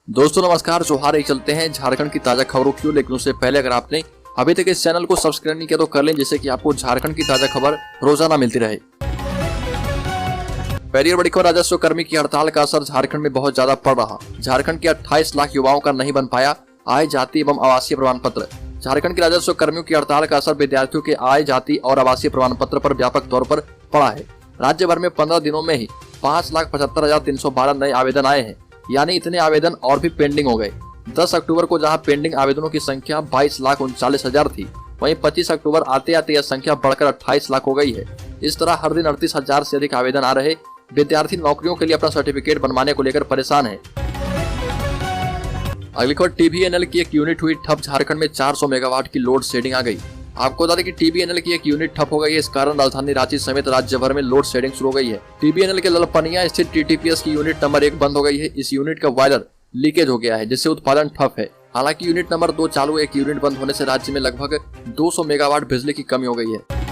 दोस्तों नमस्कार, जोहार। चलते हैं झारखंड की ताजा खबरों की ओर, लेकिन उससे पहले अगर आपने अभी तक इस चैनल को सब्सक्राइब नहीं किया तो कर लें, जिससे कि आपको झारखंड की ताजा खबर रोजाना मिलती रहे। पहली और बड़ी खबर, राजस्व कर्मी की हड़ताल का असर झारखंड में बहुत ज्यादा पड़ रहा। झारखंड के 28 लाख युवाओं का नहीं बन पाया आय, जाति एवं आवासीय प्रमाण पत्र। झारखंड के राजस्व कर्मियों की हड़ताल का असर विद्यार्थियों के आय, जाति और आवासीय प्रमाण पत्र पर व्यापक तौर पर पड़ा है। राज्य भर में 15 दिनों में ही 5,75,312 नए आवेदन आए हैं, यानी इतने आवेदन और भी पेंडिंग हो गए। 10 अक्टूबर को जहां पेंडिंग आवेदनों की संख्या 22,39,000 थी, वहीं 25 अक्टूबर आते आते यह संख्या बढ़कर 28 लाख हो गई है। इस तरह हर दिन 38,000 से अधिक आवेदन आ रहे। विद्यार्थी नौकरियों के लिए अपना सर्टिफिकेट बनवाने को लेकर परेशान है। अगली खबर, TBNL की एक यूनिट हुई ठप। झारखंड में 400 मेगावाट की लोड शेडिंग आ गई। आपको बता दें कि TBNL की एक यूनिट ठप हो गई है। इस कारण राजधानी रांची समेत राज्य भर में लोड शेडिंग शुरू हो गई है। TBNL के ललपनिया स्थित TTPS की यूनिट नंबर 1 बंद हो गई है। इस यूनिट का बॉयलर लीकेज हो गया है, जिससे उत्पादन ठप है। हालांकि यूनिट नंबर 2 चालू, एक यूनिट बंद होने से राज्य में लगभग 200 मेगावाट बिजली की कमी हो गई है।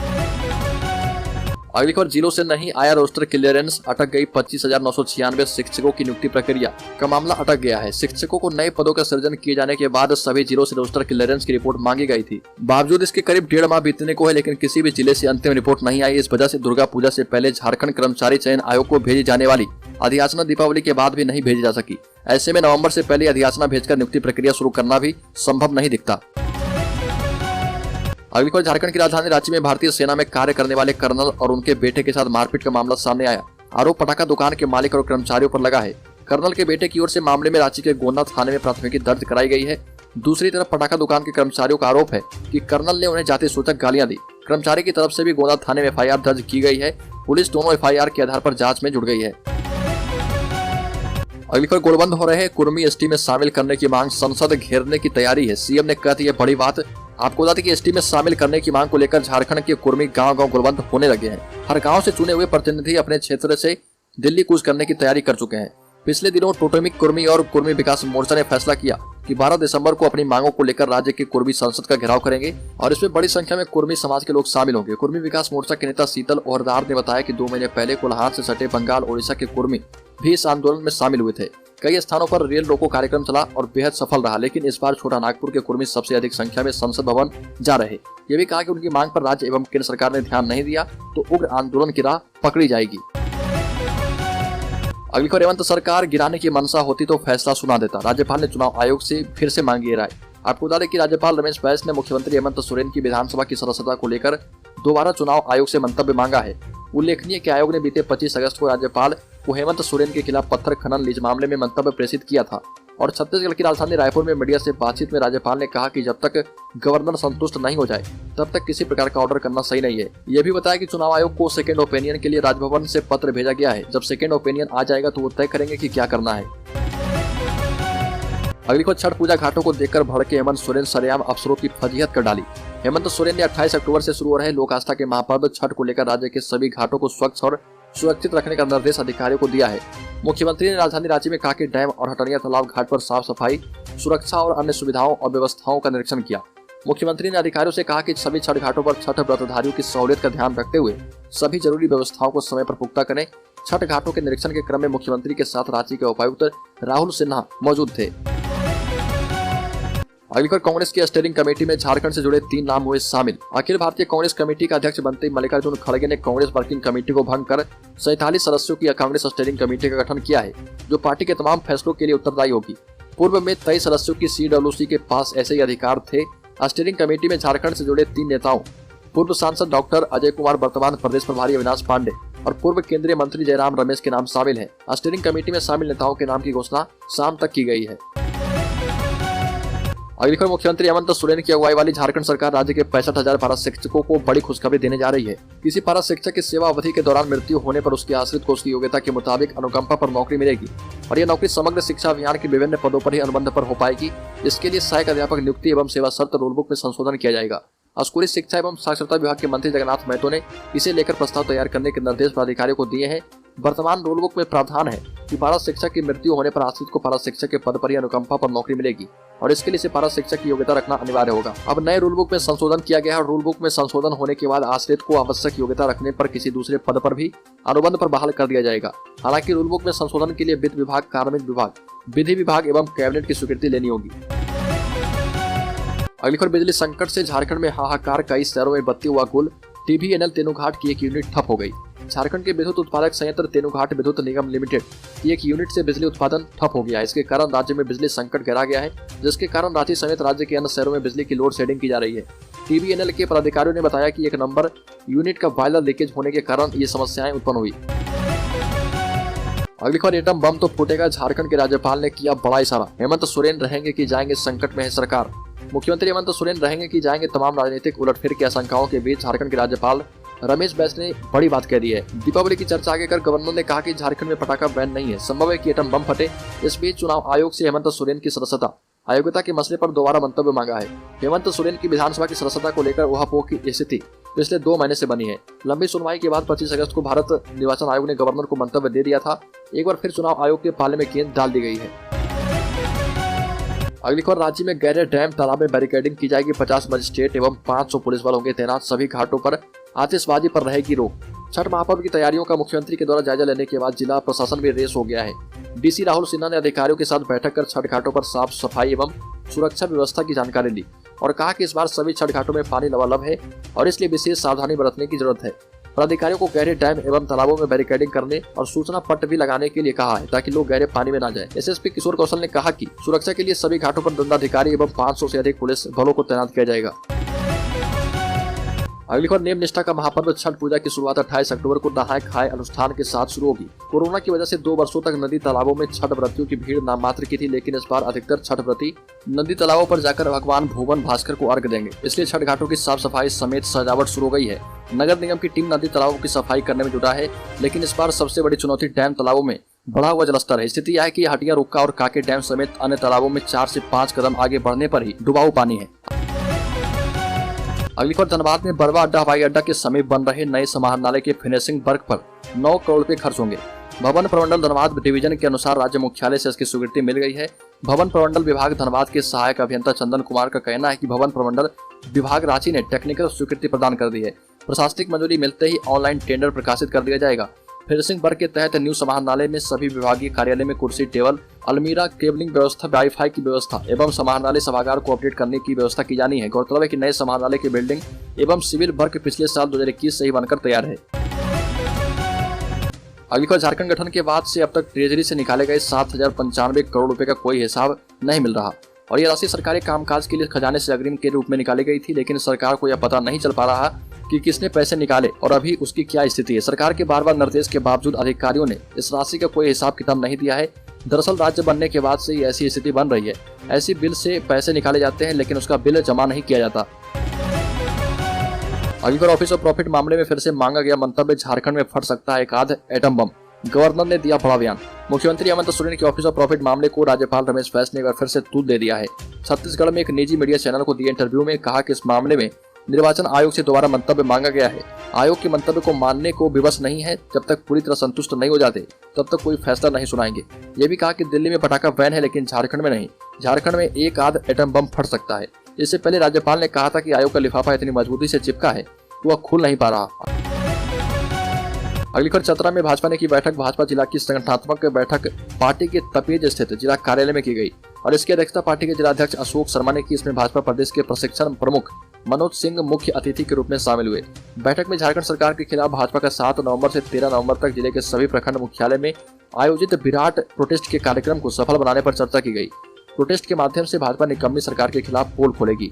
अगली खबर, जिलों से नहीं आया रोस्टर क्लियरेंस, अटक गई 25,996 शिक्षकों की नियुक्ति प्रक्रिया का मामला अटक गया है। शिक्षकों को नए पदों का सृजन किए जाने के बाद सभी जिलों से रोस्टर क्लियरेंस की रिपोर्ट मांगी गई थी। बावजूद इसके करीब 1.5 माह बीतने को है, लेकिन किसी भी जिले से अंतिम रिपोर्ट नहीं आई। इस वजह से दुर्गा पूजा से पहले झारखंड कर्मचारी चयन आयोग को भेजी जाने वाली अधियाचना दीपावली के बाद भी नहीं भेजी जा सकी। ऐसे में नवम्बर से पहले अधियाचना भेजकर नियुक्ति प्रक्रिया शुरू करना भी संभव नहीं दिखता। अगली खबर, झारखंड की राजधानी रांची में भारतीय सेना में कार्य करने वाले कर्नल और उनके बेटे के साथ मारपीट का मामला सामने आया। आरोप पटाखा दुकान के मालिक और कर्मचारियों पर लगा है। कर्नल के बेटे की ओर से मामले में रांची के गोंदा थाने में प्राथमिकी दर्ज कराई गई है। दूसरी तरफ पटाखा दुकान के कर्मचारियों का आरोप है कि कर्नल ने उन्हें जाति सूचक गालियां दी। कर्मचारी की तरफ से भी गोंदा थाने में FIR दर्ज की गई है। पुलिस दोनों FIR के आधार पर जाँच में जुट गई है। अगली खबर, गोलबंद हो रहे कुर्मी ST में शामिल करने की मांग, संसद घेरने की तैयारी है। CM ने कहा थी ये बड़ी बात। आपको बता दें कि ST में शामिल करने की मांग को लेकर झारखंड के कुर्मी गांव-गांव गोलबंद होने लगे हैं। हर गांव से चुने हुए प्रतिनिधि अपने क्षेत्र से दिल्ली कूच करने की तैयारी कर चुके हैं। पिछले दिनों टोटेमिक कुर्मी और कुर्मी विकास मोर्चा ने फैसला किया कि 12 दिसंबर को अपनी मांगों को लेकर राज्य की कुर्मी संसद का घेराव करेंगे और इसमें बड़ी संख्या में कुर्मी समाज के लोग शामिल होंगे। कुर्मी विकास मोर्चा के नेता शीतल ओहरदार ने बताया कि 2 महीने पहले कोल्हान से सटे बंगाल, ओडिशा के कुर्मी भी इस आंदोलन में शामिल हुए थे। कई स्थानों पर रेल रोको कार्यक्रम चला और बेहद सफल रहा, लेकिन इस बार छोटा नागपुर के कुर्मी सबसे अधिक संख्या में संसद भवन जा रहे। ये भी कहा कि उनकी मांग पर राज्य एवं केंद्र सरकार ने ध्यान नहीं दिया तो उग्र आंदोलन की राह पकड़ी जाएगी। अगली खबर, हेमंत सरकार गिराने की मंशा होती तो फैसला सुना देता। राज्यपाल ने चुनाव आयोग से फिर से मांगी राय। आपको बता दें कि राज्यपाल रमेश बैस ने मुख्यमंत्री हेमंत सोरेन की विधानसभा की सदस्यता को लेकर दोबारा चुनाव आयोग से मंतव्य मांगा है। उल्लेखनीय कि आयोग ने बीते 25 अगस्त को राज्यपाल को हेमंत सोरेन के खिलाफ पत्थर खनन लीज मामले में मंतव्य प्रेषित किया था। और छत्तीसगढ़ की राजधानी रायपुर में मीडिया से बातचीत में राज्यपाल ने कहा कि जब तक गवर्नर संतुष्ट नहीं हो जाए तब तक किसी प्रकार का ऑर्डर करना सही नहीं है। यह भी बताया कि चुनाव आयोग को सेकेंड ओपिनियन के लिए राजभवन से पत्र भेजा गया है। जब सेकेंड ओपिनियन आ जाएगा तो वो तय करेंगे कि क्या करना है। अगली खबर, छठ पूजा घाटों को देखकर भड़के हेमंत सोरेन, सरेआम अफसरों की फजीहत कर डाली। हेमंत सोरेन ने 28 अक्टूबर से शुरू हो रहे लोक आस्था के महापर्व छठ को लेकर राज्य के सभी घाटों को स्वच्छ और सुरक्षित रखने का निर्देश अधिकारियों को दिया है। मुख्यमंत्री ने राजधानी रांची में कांके डैम और हटनिया तालाब घाट पर साफ सफाई, सुरक्षा और अन्य सुविधाओं और व्यवस्थाओं का निरीक्षण किया। मुख्यमंत्री ने अधिकारियों से कहा कि सभी छठ घाटों पर छठ व्रतधारियों की सहूलियत का ध्यान रखते हुए सभी जरूरी व्यवस्थाओं को समय पर पुख्ता करें। छठ घाटों के निरीक्षण के क्रम में मुख्यमंत्री के साथ रांची के उपायुक्त राहुल सिन्हा मौजूद थे। अगली खबर, कांग्रेस की स्टीयरिंग कमेटी में झारखंड से जुड़े 3 नाम हुए शामिल। अखिल भारतीय कांग्रेस कमेटी का अध्यक्ष बनते मल्लिकार्जुन खड़गे ने कांग्रेस वर्किंग कमेटी को भंग कर 47 सदस्यों की कांग्रेस स्टीयरिंग कमेटी का गठन किया है, जो पार्टी के तमाम फैसलों के लिए उत्तरदायी होगी। पूर्व में 23 सदस्यों की CWC के पास ऐसे ही अधिकार थे। स्टीयरिंग कमेटी में झारखंड से जुड़े 3 नेताओं, पूर्व सांसद डॉक्टर अजय कुमार, वर्तमान प्रदेश प्रभारी अविनाश पांडे और पूर्व केंद्रीय मंत्री जयराम रमेश के नाम शामिल है। स्टीयरिंग कमेटी में शामिल नेताओं के नाम की घोषणा शाम तक की गई है। अगली खबर, मुख्यमंत्री हेमंत सोरेन की अगुवाई वाली झारखंड सरकार राज्य के 65,000 पारा शिक्षकों को बड़ी खुशखबरी देने जा रही है। किसी पारा शिक्षक की सेवा अवधि के दौरान मृत्यु होने पर उसके आश्रित को उसकी योग्यता के मुताबिक अनुकंपा पर नौकरी मिलेगी और यह नौकरी समग्र शिक्षा अभियान के विभिन्न पदों पर ही अनुबंध पर हो पाएगी। इसके लिए सहायक अध्यापक नियुक्ति एवं सेवा शर्त रूलबुक में संशोधन किया जाएगा। स्कूली शिक्षा एवं साक्षरता विभाग के मंत्री जगन्नाथ महतो ने इसे लेकर प्रस्ताव तैयार करने के निर्देश अधिकारियों को दिए हैं। वर्तमान रूल बुक में प्रावधान है कि पारा शिक्षक की मृत्यु होने पर आश्रित को पारा शिक्षक के पद पर या अनुकंपा पर नौकरी मिलेगी और इसके लिए इसे पारा शिक्षक की योग्यता रखना अनिवार्य होगा। अब नए रूल बुक में संशोधन किया गया है और रूल बुक में संशोधन होने के बाद आश्रित को आवश्यक योग्यता रखने पर किसी दूसरे पद पर भी अनुबंध पर बहाल कर दिया जाएगा। हालांकि रूल बुक में संशोधन के लिए वित्त विभाग, कार्मिक विभाग, विधि विभाग एवं कैबिनेट की स्वीकृति लेनी होगी। अगली खबर, बिजली संकट से झारखंड में हाहाकार, कई शहरों में बत्ती हुआ गुल। TBNL तेनुघाट की एक यूनिट ठप हो गई। झारखंड के विद्युत उत्पादक संयंत्र तेनुघाट विद्युत निगम लिमिटेड की एक यूनिट से बिजली उत्पादन ठप हो गया है। इसके कारण राज्य में बिजली संकट गहरा गया है, जिसके कारण रांची समेत राज्य के अन्य शहरों में बिजली की लोड शेडिंग की जा रही है। TBNL के पदाधिकारियों ने बताया कि 1 नंबर यूनिट का बॉयलर लीकेज होने के कारण ये समस्याएं उत्पन्न हुई। अगली खबर, एटम बम तो फूटेगा, झारखंड के राज्यपाल ने किया बड़ा इशारा। हेमंत सोरेन रहेंगे कि जाएंगे, संकट में है सरकार। मुख्यमंत्री हेमंत सोरेन रहेंगे कि जाएंगे, तमाम राजनीतिक उलटफेर की आशंकाओं के बीच झारखंड के राज्यपाल रमेश बैस ने बड़ी बात कह दी है। दीपावली की चर्चा आगे कर गवर्नर ने कहा कि झारखंड में पटाखा बैन नहीं है, संभव है कि एटम बम फटे। इस बीच चुनाव आयोग से हेमंत सोरेन की सदस्यता अयोग्यता के मसले पर दोबारा मंतव्य मांगा है। हेमंत सोरेन की विधानसभा की सदस्यता को लेकर उहापोह की स्थिति पिछले 2 महीने से बनी है। लंबी सुनवाई के बाद 25 अगस्त को भारत निर्वाचन आयोग ने गवर्नर को मंतव्य दे दिया था। एक बार फिर चुनाव आयोग के पाले में गेंद डाल दी गई है। अगली खबर, राज्य में गहरे डैम तालाब में बैरिकेडिंग की जाएगी। 50 मजिस्ट्रेट एवं 500 पुलिस बल होंगे तैनात। सभी घाटों पर आतिशबाजी पर रहेगी रोक। छठ महापर्व की तैयारियों का मुख्यमंत्री के द्वारा जायजा लेने के बाद जिला प्रशासन भी रेस हो गया है। डीसी राहुल सिन्हा ने अधिकारियों के साथ बैठक कर छठ घाटों पर साफ सफाई एवं सुरक्षा व्यवस्था की जानकारी ली और कहा कि इस बार सभी छठ घाटों में पानी लबालब है और इसलिए विशेष सावधानी बरतने की जरूरत है। पदाधिकारियों को गहरे डैम एवं तालाबों में बैरिकेडिंग करने और सूचना पट भी लगाने के लिए कहा है ताकि लोग गहरे पानी में न जाएं। एसएसपी किशोर कौशल ने कहा कि सुरक्षा के लिए सभी घाटों पर दंडाधिकारी एवं 500 से अधिक पुलिस बलों को तैनात किया जाएगा। अगली खबर, नियम निष्ठा का महापर्व छठ पूजा की शुरुआत 28 अक्टूबर को नहाय खाए अनुष्ठान के साथ शुरू होगी। कोरोना की वजह से 2 वर्षों तक नदी तालाबों में छठ व्रतियों की भीड़ नाम मात्र की थी, लेकिन इस बार अधिकतर छठ व्रती नदी तालाबों पर जाकर भगवान भुवन भास्कर को अर्घ देंगे। इसलिए छठ घाटों की साफ सफाई समेत सजावट शुरू हो गई है। नगर निगम की टीम नदी तालाबों की सफाई करने में जुटा है, लेकिन इस बार सबसे बड़ी चुनौती डैम तालाबों में बढ़ा हुआ जलस्तर है। स्थिति यह है कि हटिया, रुक्का और काके डैम समेत अन्य तालाबों में 4 से 5 कदम आगे बढ़ने पर ही डुबाऊ पानी है। अगली खबर, धनबाद में बरवा अड्डा हवाई अड्डा के समीप बन रहे नए समाहरणालय के फिनिशिंग वर्क पर 9 करोड़ रुपए खर्च होंगे। भवन प्रमंडल धनबाद डिवीजन के अनुसार राज्य मुख्यालय से इसकी स्वीकृति मिल गई है। भवन प्रमंडल विभाग धनबाद के सहायक अभियंता चंदन कुमार का कहना है कि भवन प्रमंडल विभाग रांची ने टेक्निकल स्वीकृति प्रदान कर दी है। प्रशासनिक मंजूरी मिलते ही ऑनलाइन टेंडर प्रकाशित कर दिया जाएगा। फिनिशिंग वर्क के तहत न्यू समाहरणालय में सभी विभागीय कार्यालय में कुर्सी, टेबल, अलमीरा, केबलिंग व्यवस्था, वाईफाई की व्यवस्था एवं समाहरणालय सभागार को अपडेट करने की व्यवस्था की जानी है। गौरतलब है कि नए समाहरणालय की बिल्डिंग एवं सिविल वर्क पिछले साल 2021 से ही बनकर तैयार है। अगली खबर, झारखंड गठन के बाद से अब तक ट्रेजरी से निकाले गए 7,095 करोड़ रुपए का कोई हिसाब नहीं मिल रहा और यह राशि सरकारी कामकाज के लिए खजाने से अग्रिम के रूप में निकाली गई थी, लेकिन सरकार को यह पता नहीं चल पा रहा कि किसने पैसे निकाले और अभी उसकी क्या स्थिति है। सरकार के बार बार निर्देश के बावजूद अधिकारियों ने इस राशि का कोई हिसाब किताब नहीं दिया है। दरअसल राज्य बनने के बाद से ऐसी स्थिति बन रही है। ऐसी बिल से पैसे निकाले जाते हैं लेकिन उसका बिल जमा नहीं किया जाता। अगली ऑफिस ऑफ प्रॉफिट मामले में फिर से मांगा गया मंतव्य, झारखंड में फट सकता है एक आध एटम बम। गवर्नर ने दिया बड़ा बयान। मुख्यमंत्री हेमंत सोरेन के ऑफिस ऑफ प्रॉफिट मामले को राज्यपाल रमेश बैस ने एक बार फिर से तूल दे दिया है। छत्तीसगढ़ में एक निजी मीडिया चैनल को दिए इंटरव्यू में कहा कि इस मामले में निर्वाचन आयोग से दोबारा मंतव्य मांगा गया है। आयोग के मंतव्य को मानने को विवश नहीं है। जब तक पूरी तरह संतुष्ट नहीं हो जाते तब तक कोई फैसला नहीं सुनाएंगे। ये भी कहा कि दिल्ली में पटाखा बैन है लेकिन झारखंड में नहीं। झारखंड में एक आध एटम बम फट सकता है। इससे पहले राज्यपाल ने कहा था कि आयोग का लिफाफा इतनी मजबूती से चिपका है कि वह खुल नहीं पा रहा। अगली खबर, चतरा में भाजपा ने की बैठक। भाजपा जिला की संगठनात्मक बैठक पार्टी के तपेज स्थित जिला कार्यालय में की गई और इसकी अध्यक्षता पार्टी के जिलाध्यक्ष अशोक शर्मा ने की। इसमें भाजपा प्रदेश के प्रशिक्षण प्रमुख मनोज सिंह मुख्य अतिथि के रूप में शामिल हुए। बैठक में झारखंड सरकार के खिलाफ भाजपा का 7 नवंबर से 13 नवंबर तक जिले के सभी प्रखंड मुख्यालय में आयोजित विराट प्रोटेस्ट के कार्यक्रम को सफल बनाने पर चर्चा की गई। प्रोटेस्ट के माध्यम से भाजपा निकम्मी सरकार के खिलाफ पोल खोलेगी।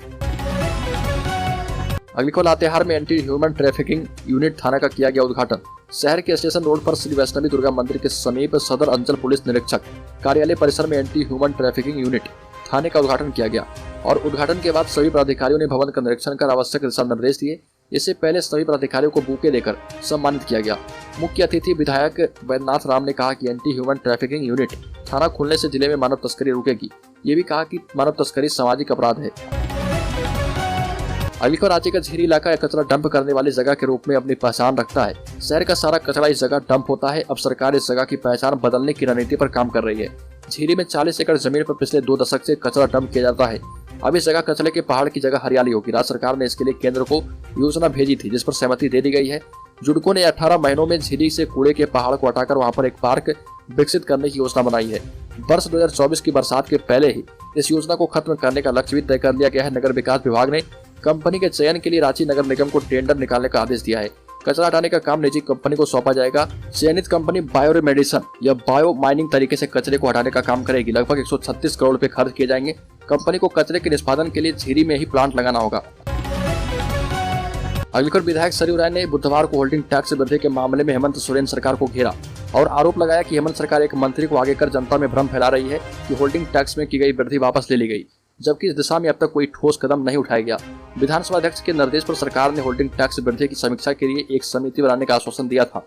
अगली खबर, लातेहार में एंटी ह्यूमन ट्रैफिकिंग यूनिट थाना का किया गया उद्घाटन। शहर के स्टेशन रोड पर श्री वैष्णवी दुर्गा मंदिर के समीप सदर अंचल पुलिस निरीक्षक कार्यालय परिसर में एंटी ह्यूमन ट्रैफिकिंग यूनिट थाने का उद्घाटन किया गया और उद्घाटन के बाद सभी पदाधिकारियों ने भवन का निरीक्षण कर आवश्यक दिशा निर्देश दिए। इससे पहले सभी पदाधिकारियों को बुके देकर सम्मानित किया गया। मुख्य अतिथि विधायक वैद्यनाथ राम ने कहा कि एंटी ह्यूमन ट्रैफिकिंग यूनिट थाना खुलने से जिले में मानव तस्करी रुकेगी। ये भी कहा कि मानव तस्करी सामाजिक अपराध है। अगली खबर रांची का झीरी इलाका कचरा डंप करने वाली जगह के रूप में अपनी पहचान रखता है। शहर का सारा कचरा इस जगह डंप होता है। अब सरकार इस जगह की पहचान बदलने की रणनीति पर काम कर रही है। झीरी में 40 एकड़ जमीन पर पिछले 2 दशक से कचरा डंप किया जाता है। अब इस जगह कचरे के पहाड़ की जगह हरियाली होगी। राज्य सरकार ने इसके लिए केंद्र को योजना भेजी थी, जिस पर सहमति दे दी गई है। जुडको ने 18 महीनों में झीरी से कूड़े के पहाड़ को हटाकर वहां पर एक पार्क विकसित करने की योजना बनाई है। वर्ष 2024 की बरसात के पहले ही इस योजना को खत्म करने का लक्ष्य भी तय कर लिया गया है। नगर विकास विभाग ने कंपनी के चयन के लिए रांची नगर निगम को टेंडर निकालने का आदेश दिया है। कचरा हटाने का काम निजी कंपनी को सौंपा जाएगा। चयनित कंपनी बायोरेमेडिसन या बायो माइनिंग तरीके से कचरे को हटाने का काम करेगी। लगभग 136 करोड़ रुपए खर्च किए जाएंगे। कंपनी को कचरे के निष्पादन के लिए झीरी में ही प्लांट लगाना होगा। अगली खबर विधायक सरयू राय ने बुधवार को होल्डिंग टैक्स वृद्धि के मामले में हेमंत सोरेन सरकार को घेरा और आरोप लगाया कि हेमंत सरकार एक मंत्री को आगे कर जनता में भ्रम फैला रही है कि होल्डिंग टैक्स में की गई वृद्धि वापस ले ली गई, जबकि इस दिशा में अब तक कोई ठोस कदम नहीं उठाया गया। विधानसभा अध्यक्ष के निर्देश पर सरकार ने होल्डिंग टैक्स वृद्धि की समीक्षा के लिए एक समिति बनाने का आश्वासन दिया था।